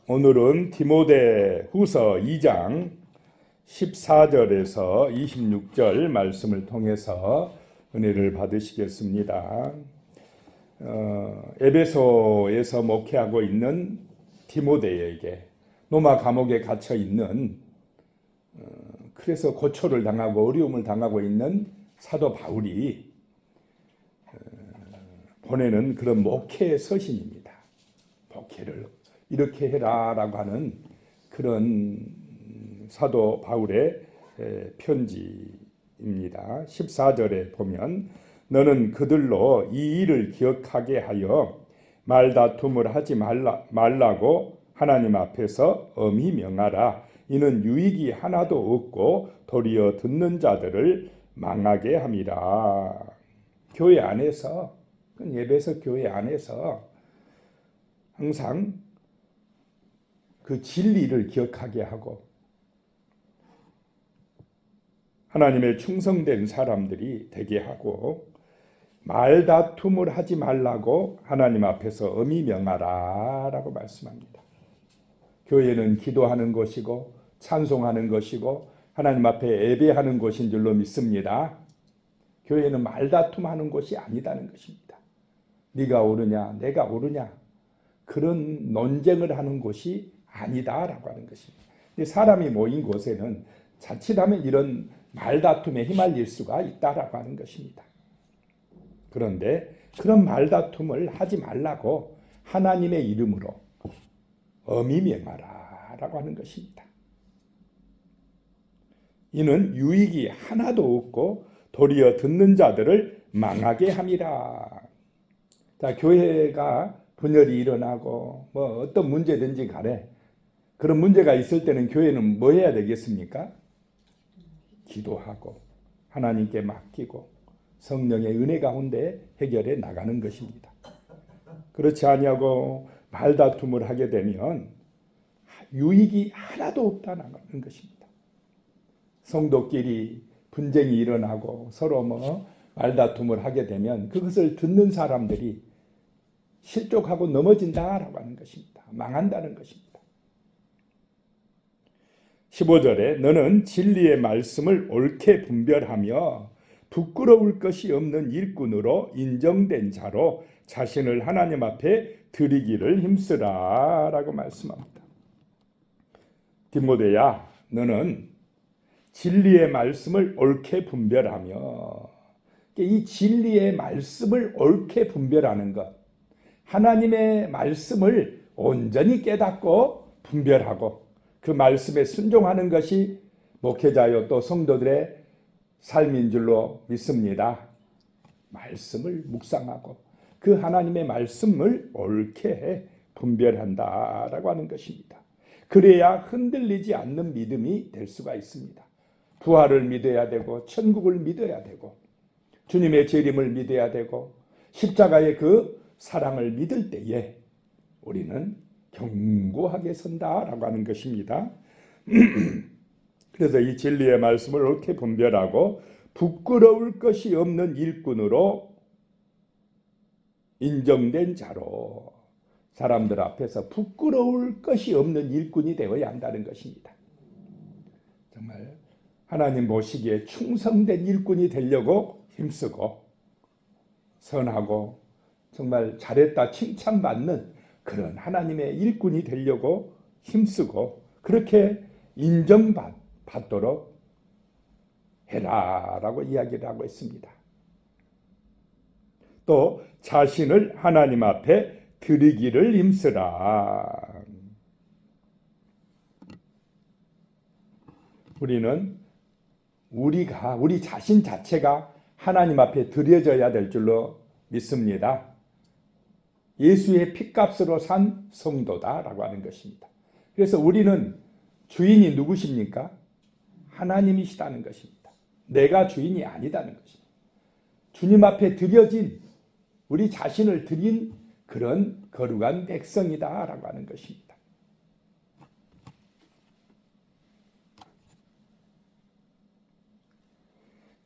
오늘은 디모데 후서 2장 14절에서 26절 말씀을 통해서 은혜를 받으시겠습니다. 에베소에서 목회하고 있는 디모데에게 로마 감옥에 갇혀 있는 그래서 고초를 당하고 어려움을 당하고 있는 사도 바울이 보내는 그런 목회 서신입니다. 목회를 이렇게 해라라고 하는 그런 사도 바울의 편지입니다. 14절에 보면 너는 그들로 이 일을 기억하게 하여 말다툼을 하지 말라고 하나님 앞에서 엄히 명하라. 이는 유익이 하나도 없고 도리어 듣는 자들을 망하게 함이라. 교회 안에서, 에베소 교회 안에서 항상 그 진리를 기억하게 하고 하나님의 충성된 사람들이 되게 하고 말다툼을 하지 말라고 하나님 앞에서 엄히 명하라 라고 말씀합니다. 교회는 기도하는 곳이고 찬송하는 것이고 하나님 앞에 예배하는 곳인 줄로 믿습니다. 교회는 말다툼하는 곳이 아니다는 것입니다. 네가 옳으냐 내가 옳으냐 그런 논쟁을 하는 곳이 아니다라고 하는 것입니다. 사람이 모인 곳에는 자칫하면 이런 말다툼에 휘말릴 수가 있다라고 하는 것입니다. 그런데 그런 말다툼을 하지 말라고 하나님의 이름으로 엄히 명하라 라고 하는 것입니다. 이는 유익이 하나도 없고 도리어 듣는 자들을 망하게 함이라. 자, 교회가 분열이 일어나고 뭐 어떤 문제든지 간에 그런 문제가 있을 때는 교회는 뭐 해야 되겠습니까? 기도하고 하나님께 맡기고 성령의 은혜 가운데 해결해 나가는 것입니다. 그렇지 아니하고 말다툼을 하게 되면 유익이 하나도 없다는 것입니다. 성도끼리 분쟁이 일어나고 서로 말다툼을 하게 되면 그것을 듣는 사람들이 실족하고 넘어진다라고 하는 것입니다. 망한다는 것입니다. 15절에 너는 진리의 말씀을 옳게 분별하며 부끄러울 것이 없는 일꾼으로 인정된 자로 자신을 하나님 앞에 드리기를 힘쓰라 라고 말씀합니다. 디모데야 너는 진리의 말씀을 옳게 분별하며 이 진리의 말씀을 옳게 분별하는 것 하나님의 말씀을 온전히 깨닫고 분별하고 그 말씀에 순종하는 것이 목회자요 또 성도들의 삶인 줄로 믿습니다. 말씀을 묵상하고 그 하나님의 말씀을 옳게 분별한다라고 하는 것입니다. 그래야 흔들리지 않는 믿음이 될 수가 있습니다. 부활을 믿어야 되고 천국을 믿어야 되고 주님의 재림을 믿어야 되고 십자가의 그 사랑을 믿을 때에 우리는 견고하게 선다라고 하는 것입니다. 그래서 이 진리의 말씀을 옳게 분별하고 부끄러울 것이 없는 일꾼으로 인정된 자로 사람들 앞에서 부끄러울 것이 없는 일꾼이 되어야 한다는 것입니다. 정말 하나님 보시기에 충성된 일꾼이 되려고 힘쓰고 선하고 정말 잘했다 칭찬받는 그런 하나님의 일꾼이 되려고 힘쓰고 그렇게 인정받도록 해라라고 이야기를 하고 있습니다. 또 자신을 하나님 앞에 드리기를 힘쓰라. 우리는 우리 자신 자체가 하나님 앞에 드려져야 될 줄로 믿습니다. 예수의 핏값으로 산 성도다라고 하는 것입니다. 그래서 우리는 주인이 누구십니까? 하나님이시다는 것입니다. 내가 주인이 아니다는 것입니다. 주님 앞에 드려진 우리 자신을 드린 그런 거룩한 백성이다라고 하는 것입니다.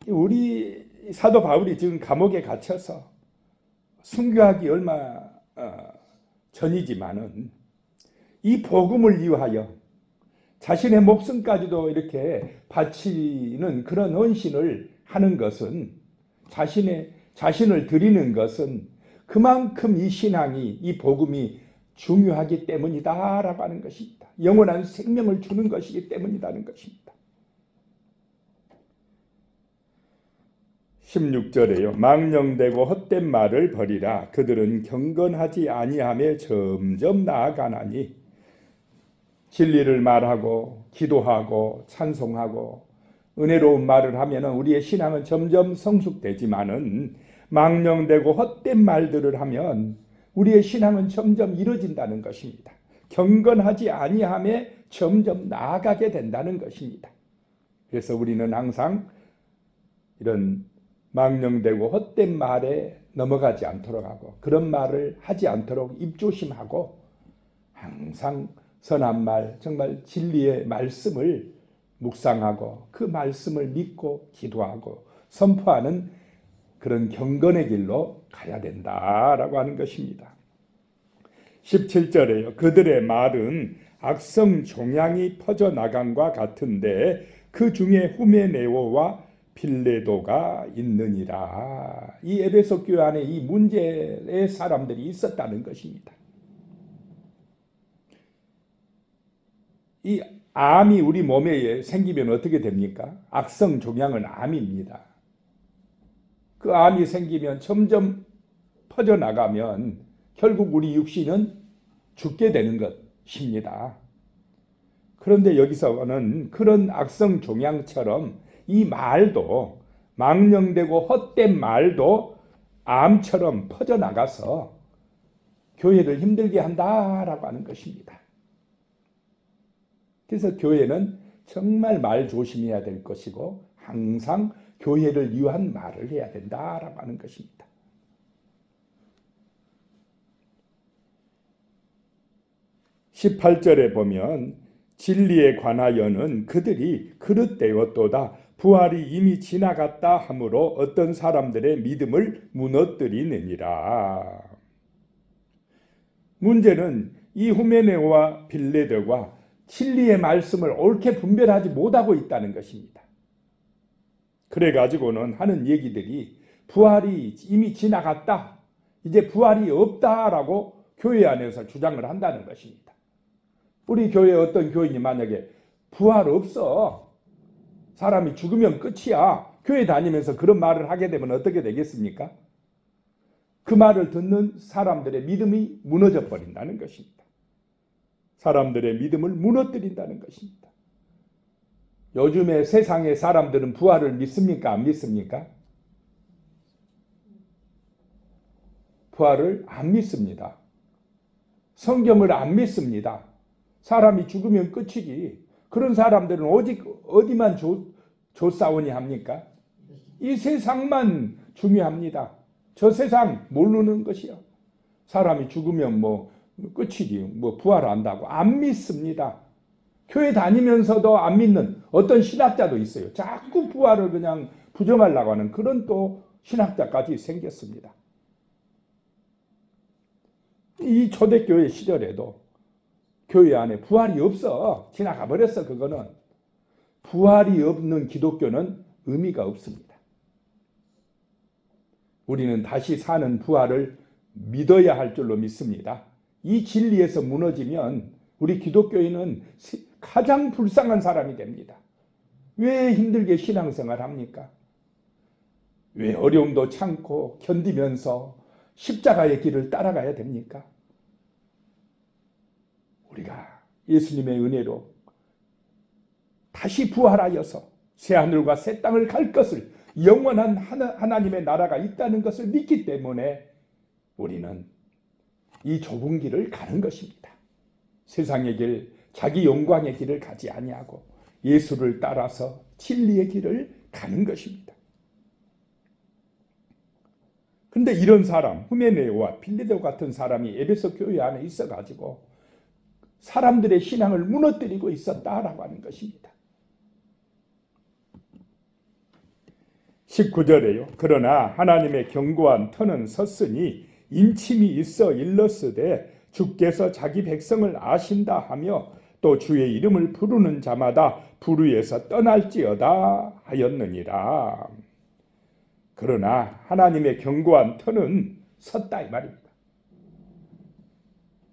우리 사도 바울이 지금 감옥에 갇혀서 순교하기 얼마 전이지만은 이 복음을 위하여 자신의 목숨까지도 이렇게 바치는 그런 헌신을 하는 것은, 자신을 드리는 것은 그만큼 이 신앙이, 이 복음이 중요하기 때문이다라고 하는 것입니다. 영원한 생명을 주는 것이기 때문이라는 것입니다. 16절에요. 망령되고 헛된 말을 버리라. 그들은 경건하지 아니하며 점점 나아가나니. 진리를 말하고 기도하고 찬송하고 은혜로운 말을 하면 우리의 신앙은 점점 성숙되지만은, 망령되고 헛된 말들을 하면 우리의 신앙은 점점 이루어진다는 것입니다. 경건하지 아니하며 점점 나아가게 된다는 것입니다. 그래서 우리는 항상 이런 망령되고 헛된 말에 넘어가지 않도록 하고, 그런 말을 하지 않도록 입조심하고, 항상 선한 말, 정말 진리의 말씀을 묵상하고 그 말씀을 믿고 기도하고 선포하는 그런 경건의 길로 가야 된다라고 하는 것입니다. 17절에요. 그들의 말은 악성 종양이 퍼져나간과 같은데 그 중에 후메네오와 빌레도가 있느니라. 이 에베소 교회 안에 이 문제의 사람들이 있었다는 것입니다. 이 암이 우리 몸에 생기면 어떻게 됩니까? 악성 종양은 암입니다. 그 암이 생기면 점점 퍼져나가면 결국 우리 육신은 죽게 되는 것입니다. 그런데 여기서는 그런 악성 종양처럼 이 말도, 망령되고 헛된 말도 암처럼 퍼져나가서 교회를 힘들게 한다라고 하는 것입니다. 그래서 교회는 정말 말 조심해야 될 것이고 항상 교회를 위한 말을 해야 된다라고 하는 것입니다. 18절에 보면 진리에 관하여는 그들이 그릇되었도다. 부활이 이미 지나갔다 하므로 어떤 사람들의 믿음을 무너뜨리느니라. 문제는 이 후메네오와 빌레도가 진리의 말씀을 옳게 분별하지 못하고 있다는 것입니다. 그래가지고는 하는 얘기들이 부활이 이미 지나갔다, 이제 부활이 없다라고 교회 안에서 주장을 한다는 것입니다. 우리 교회에 어떤 교인이 만약에 부활 없어, 사람이 죽으면 끝이야, 교회 다니면서 그런 말을 하게 되면 어떻게 되겠습니까? 그 말을 듣는 사람들의 믿음이 무너져 버린다는 것입니다. 사람들의 믿음을 무너뜨린다는 것입니다. 요즘에 세상의 사람들은 부활을 믿습니까? 안 믿습니까? 부활을 안 믿습니다. 성경을 안 믿습니다. 사람이 죽으면 끝이지. 그런 사람들은 오직 어디만 조싸우니 합니까? 이 세상만 중요합니다. 저 세상 모르는 것이요. 사람이 죽으면 뭐 끝이지, 뭐 부활한다고 안 믿습니다. 교회 다니면서도 안 믿는 어떤 신학자도 있어요. 자꾸 부활을 그냥 부정하려고 하는 그런 또 신학자까지 생겼습니다. 이 초대교회 시절에도 교회 안에 부활이 없어. 지나가 버렸어. 그거는. 부활이 없는 기독교는 의미가 없습니다. 우리는 다시 사는 부활을 믿어야 할 줄로 믿습니다. 이 진리에서 무너지면 우리 기독교인은 가장 불쌍한 사람이 됩니다. 왜 힘들게 신앙생활 합니까? 왜 어려움도 참고 견디면서 십자가의 길을 따라가야 됩니까? 우리가 예수님의 은혜로 다시 부활하여서 새하늘과 새 땅을 갈 것을, 영원한 하나님의 나라가 있다는 것을 믿기 때문에 우리는 이 좁은 길을 가는 것입니다. 세상의 길, 자기 영광의 길을 가지 아니하고 예수를 따라서 진리의 길을 가는 것입니다. 그런데 이런 사람, 후메네오와 빌레도 같은 사람이 에베소 교회 안에 있어가지고 사람들의 신앙을 무너뜨리고 있었다라고 하는 것입니다. 19절에요. 그러나 하나님의 견고한 터는 섰으니 인침이 있어 일렀으되 주께서 자기 백성을 아신다 하며 또 주의 이름을 부르는 자마다 불의에서 떠날지어다 하였느니라. 그러나 하나님의 견고한 터는 섰다 이 말입니다.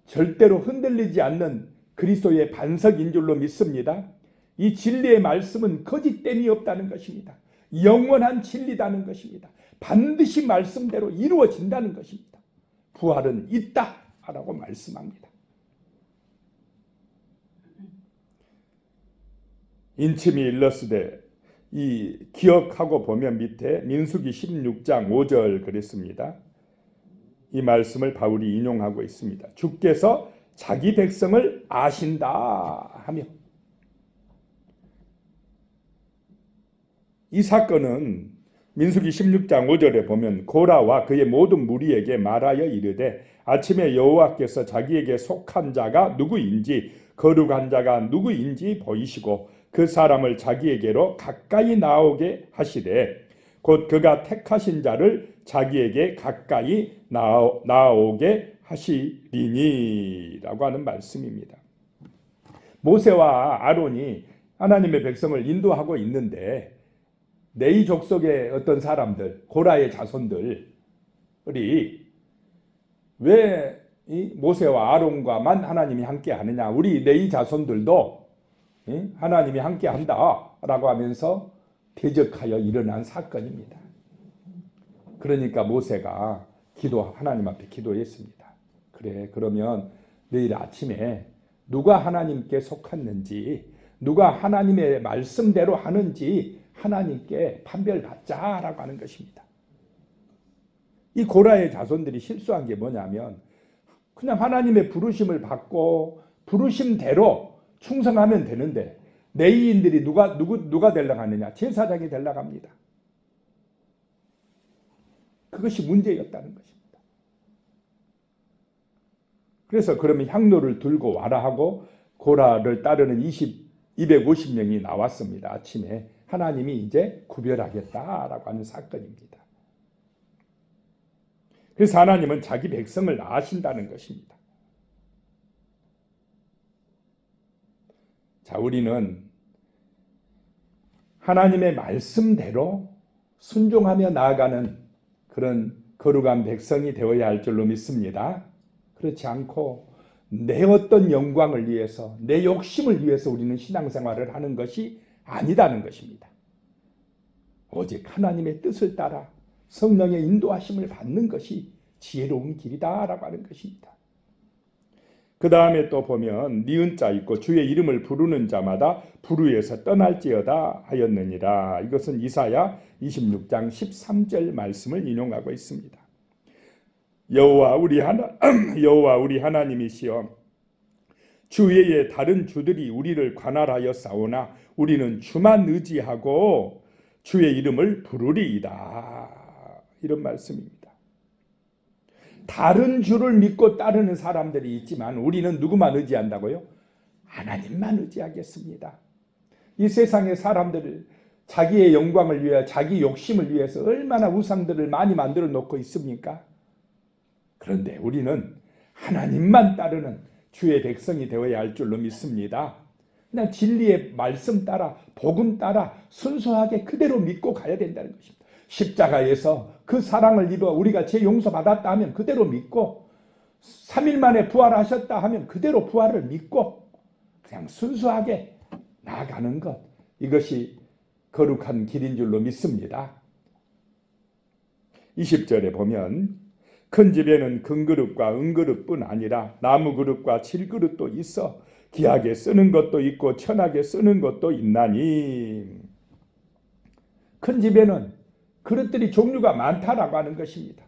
절대로 흔들리지 않는 그리스도의 반석인 줄로 믿습니다. 이 진리의 말씀은 거짓됨이 없다는 것입니다. 영원한 진리다는 것입니다. 반드시 말씀대로 이루어진다는 것입니다. 부활은 있다라고 말씀합니다. 인침이 일렀으되 이 기억하고 보면 밑에 민수기 16장 5절 그랬습니다. 이 말씀을 바울이 인용하고 있습니다. 주께서 자기 백성을 아신다 하며, 이 사건은 민수기 16장 5절에 보면 고라와 그의 모든 무리에게 말하여 이르되 아침에 여호와께서 자기에게 속한 자가 누구인지 거룩한 자가 누구인지 보이시고 그 사람을 자기에게로 가까이 나오게 하시되 곧 그가 택하신 자를 자기에게 가까이 나오게 하시리니라고 하는 말씀입니다. 모세와 아론이 하나님의 백성을 인도하고 있는데 레위 족속의 어떤 사람들, 고라의 자손들이 왜 이 모세와 아론과만 하나님이 함께 하느냐, 우리 레위 자손들도 하나님이 함께 한다라고 하면서 대적하여 일어난 사건입니다. 그러니까 모세가 하나님 앞에 기도했습니다. 그래, 그러면 내일 아침에 누가 하나님께 속했는지, 누가 하나님의 말씀대로 하는지 하나님께 판별받자라고 하는 것입니다. 이 고라의 자손들이 실수한 게 뭐냐면 그냥 하나님의 부르심을 받고 부르심대로 충성하면 되는데 레위인들이 누가 되려고 하느냐? 제사장이 되려고 합니다. 그것이 문제였다는 것입니다. 그래서 그러면 향로를 들고 와라 하고 고라를 따르는 250명이 나왔습니다. 아침에 하나님이 이제 구별하겠다라고 하는 사건입니다. 그래서 하나님은 자기 백성을 아신다는 것입니다. 자, 우리는 하나님의 말씀대로 순종하며 나아가는 그런 거룩한 백성이 되어야 할 줄로 믿습니다. 그렇지 않고 내 어떤 영광을 위해서, 내 욕심을 위해서 우리는 신앙생활을 하는 것이 아니다는 것입니다. 오직 하나님의 뜻을 따라 성령의 인도하심을 받는 것이 지혜로운 길이다라고 하는 것입니다. 그 다음에 또 보면 니은자 있고 주의 이름을 부르는 자마다 불의에서 떠날지어다 하였느니라. 이것은 이사야 26장 13절 말씀을 인용하고 있습니다. 여호와 우리 하나님이시여, 주 외에 다른 주들이 우리를 관할하여 싸우나 우리는 주만 의지하고 주의 이름을 부르리이다. 이런 말씀입니다. 다른 주를 믿고 따르는 사람들이 있지만 우리는 누구만 의지한다고요? 하나님만 의지하겠습니다. 이 세상의 사람들을 자기의 영광을 위해, 자기 욕심을 위해서 얼마나 우상들을 많이 만들어 놓고 있습니까? 그런데 우리는 하나님만 따르는 주의 백성이 되어야 할 줄로 믿습니다. 그냥 진리의 말씀 따라, 복음 따라 순수하게 그대로 믿고 가야 된다는 것입니다. 십자가에서 그 사랑을 입어 우리가 죄 용서받았다 하면 그대로 믿고, 3일 만에 부활하셨다 하면 그대로 부활을 믿고 그냥 순수하게 나아가는 것, 이것이 거룩한 길인 줄로 믿습니다. 20절에 보면 큰 집에는 금그릇과 은그릇뿐 아니라 나무그릇과 질그릇도 있어 귀하게 쓰는 것도 있고 천하게 쓰는 것도 있나니. 큰 집에는 그릇들이 종류가 많다라고 하는 것입니다.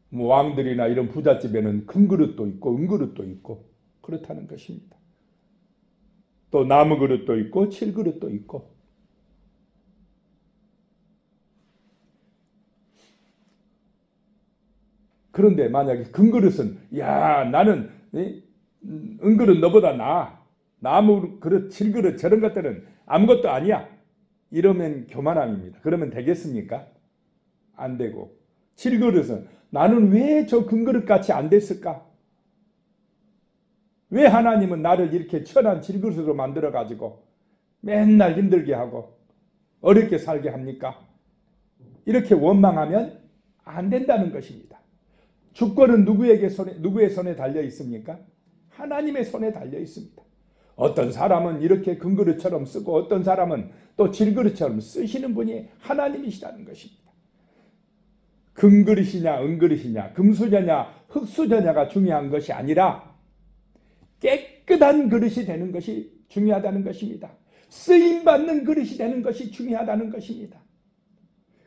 뭐 왕들이나 이런 부잣집에는 금그릇도 있고 은그릇도 있고 그렇다는 것입니다. 또 나무그릇도 있고 칠그릇도 있고. 그런데 만약에 금그릇은 야 나는 은그릇 너보다 나아, 나무그릇 칠그릇 저런 것들은 아무것도 아니야, 이러면 교만함입니다. 그러면 되겠습니까? 안 되고, 칠그릇은 나는 왜 저 금그릇같이 안 됐을까? 왜 하나님은 나를 이렇게 천한 질그릇으로 만들어가지고 맨날 힘들게 하고 어렵게 살게 합니까? 이렇게 원망하면 안 된다는 것입니다. 주권은 누구의 손에 달려 있습니까? 하나님의 손에 달려 있습니다. 어떤 사람은 이렇게 금그릇처럼 쓰고 어떤 사람은 또 질그릇처럼 쓰시는 분이 하나님이시라는 것입니다. 금그릇이냐 은그릇이냐 금수저냐 흙수저냐가 중요한 것이 아니라 깨끗한 그릇이 되는 것이 중요하다는 것입니다. 쓰임받는 그릇이 되는 것이 중요하다는 것입니다.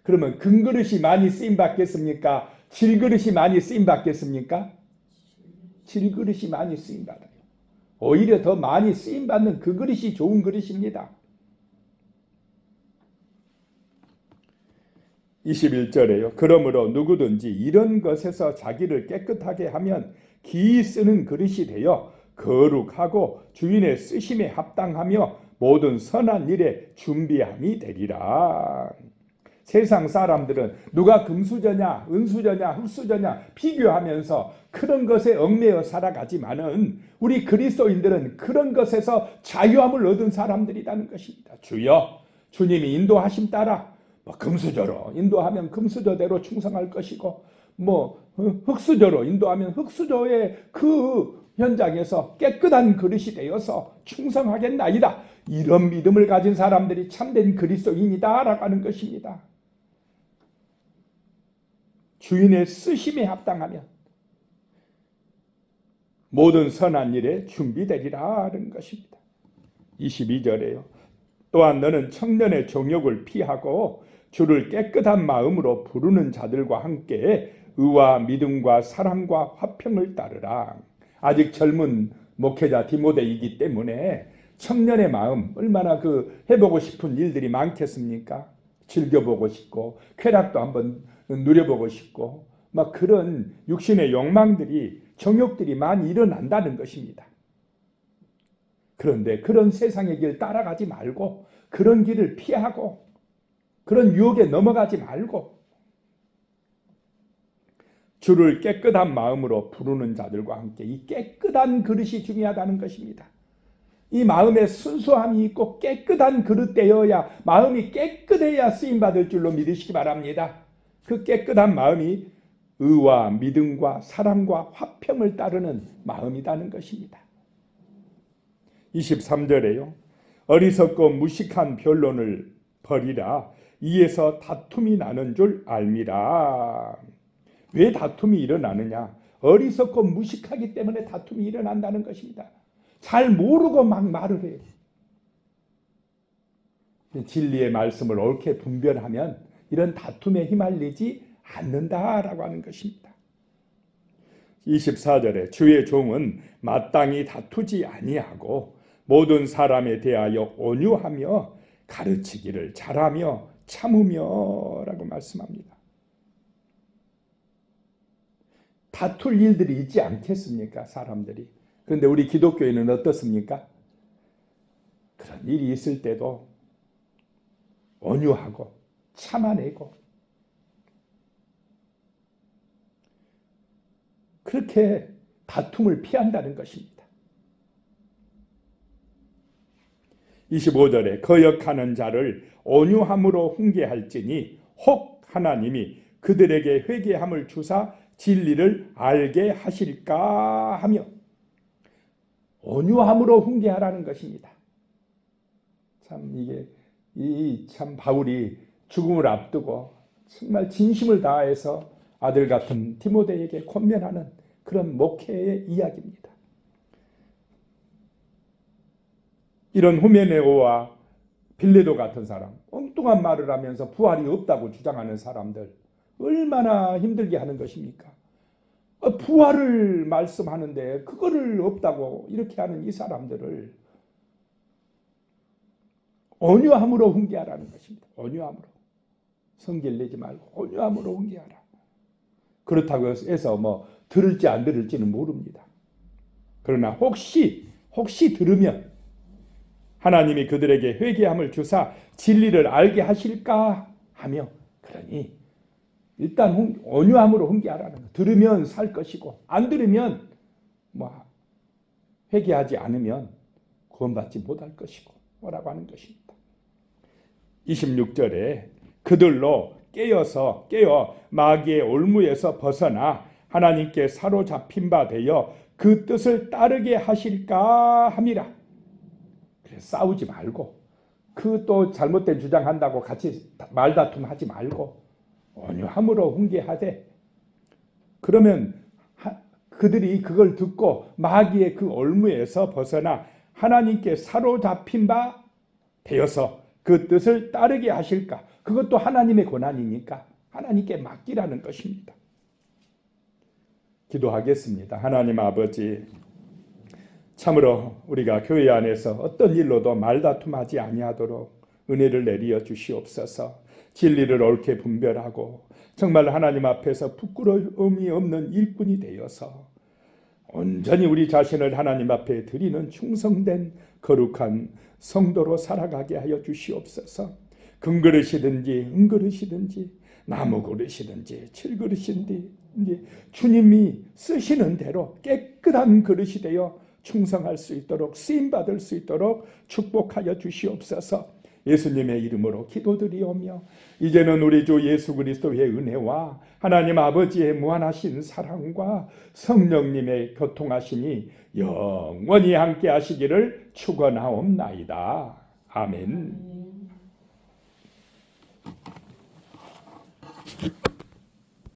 그러면 금그릇이 많이 쓰임받겠습니까? 질그릇이 많이 쓰임받겠습니까? 질그릇이 많이 쓰임받아요. 오히려 더 많이 쓰임받는 그 그릇이 좋은 그릇입니다. 21절에요. 그러므로 누구든지 이런 것에서 자기를 깨끗하게 하면 기이 쓰는 그릇이 되어 거룩하고 주인의 쓰심에 합당하며 모든 선한 일에 준비함이 되리라. 세상 사람들은 누가 금수저냐 은수저냐 흙수저냐 비교하면서 그런 것에 얽매여 살아가지만은 우리 그리스도인들은 그런 것에서 자유함을 얻은 사람들이라는 것입니다. 주여 주님이 인도하심 따라 금수저로 인도하면 금수저대로 충성할 것이고 흙수저로 인도하면 흙수저의 그 현장에서 깨끗한 그릇이 되어서 충성하겠나이다. 이런 믿음을 가진 사람들이 참된 그리스도인이다 라고 하는 것입니다. 주인의 쓰심에 합당하면 모든 선한 일에 준비되리라 하는 것입니다. 22절에요. 또한 너는 청년의 정욕을 피하고 주를 깨끗한 마음으로 부르는 자들과 함께 의와 믿음과 사랑과 화평을 따르라. 아직 젊은 목회자 디모데이기 때문에 청년의 마음 얼마나 해보고 싶은 일들이 많겠습니까? 즐겨보고 싶고 쾌락도 한번 누려보고 싶고 막 그런 육신의 욕망들이 정욕들이 많이 일어난다는 것입니다. 그런데 그런 세상의 길 따라가지 말고 그런 길을 피하고 그런 유혹에 넘어가지 말고 주를 깨끗한 마음으로 부르는 자들과 함께 이 깨끗한 그릇이 중요하다는 것입니다. 이 마음에 순수함이 있고 깨끗한 그릇 되어야 마음이 깨끗해야 쓰임받을 줄로 믿으시기 바랍니다. 그 깨끗한 마음이 의와 믿음과 사랑과 화평을 따르는 마음이라는 것입니다. 23절에요. 어리석고 무식한 변론을 버리라. 이에서 다툼이 나는 줄 알미라. 왜 다툼이 일어나느냐? 어리석고 무식하기 때문에 다툼이 일어난다는 것입니다. 잘 모르고 막 말을 해요. 진리의 말씀을 옳게 분별하면 이런 다툼에 휘말리지 않는다라고 하는 것입니다. 24절에 주의 종은 마땅히 다투지 아니하고 모든 사람에 대하여 온유하며 가르치기를 잘하며 참으며 라고 말씀합니다. 다툴 일들이 있지 않겠습니까? 사람들이. 그런데 우리 기독교인은 어떻습니까? 그런 일이 있을 때도 온유하고 참아내고 그렇게 다툼을 피한다는 것입니다. 25절에 거역하는 자를 온유함으로 훈계할지니 혹 하나님이 그들에게 회개함을 주사 진리를 알게 하실까 하며 온유함으로 훈계하라는 것입니다. 참 이게 참 바울이 죽음을 앞두고 정말 진심을 다해서 아들 같은 디모데에게 권면하는 그런 목회의 이야기입니다. 이런 후메네오와 빌레도 같은 사람, 엉뚱한 말을 하면서 부활이 없다고 주장하는 사람들 얼마나 힘들게 하는 것입니까? 부활을 말씀하는데 그거를 없다고 이렇게 하는 이 사람들을 온유함으로 훈계하라는 것입니다. 온유함으로. 성질 내지 말고 온유함으로 훈계하라. 그렇다고 해서 들을지 안 들을지는 모릅니다. 그러나 혹시 들으면 하나님이 그들에게 회개함을 주사 진리를 알게 하실까 하며 그러니 일단 온유함으로 훈계하라는 거. 들으면 살 것이고 안 들으면 회개하지 않으면 구원받지 못할 것이고 뭐라고 하는 것입니다. 26절에 그들로 깨어 마귀의 올무에서 벗어나 하나님께 사로잡힌 바 되어 그 뜻을 따르게 하실까 함이라. 그래서 싸우지 말고 그 또 잘못된 주장한다고 같이 말다툼하지 말고 온유함으로 훈계하되, 그러면 그들이 그걸 듣고 마귀의 그 올무에서 벗어나 하나님께 사로잡힌 바 되어서 그 뜻을 따르게 하실까. 그것도 하나님의 권한이니까 하나님께 맡기라는 것입니다. 기도하겠습니다. 하나님 아버지, 참으로 우리가 교회 안에서 어떤 일로도 말다툼하지 아니하도록 은혜를 내리어 주시옵소서. 진리를 옳게 분별하고 정말 하나님 앞에서 부끄러움이 없는 일꾼이 되어서 온전히 우리 자신을 하나님 앞에 드리는 충성된 거룩한 성도로 살아가게 하여 주시옵소서. 금그릇이든지 은그릇이든지 나무 그릇이든지 칠그릇이든지 주님이 쓰시는 대로 깨끗한 그릇이 되어 충성할 수 있도록 쓰임받을 수 있도록 축복하여 주시옵소서. 예수님의 이름으로 기도드리오며 이제는 우리 주 예수 그리스도의 은혜와 하나님 아버지의 무한하신 사랑과 성령님의 교통하심이 영원히 함께 하시기를 축원하옵나이다. 아멘.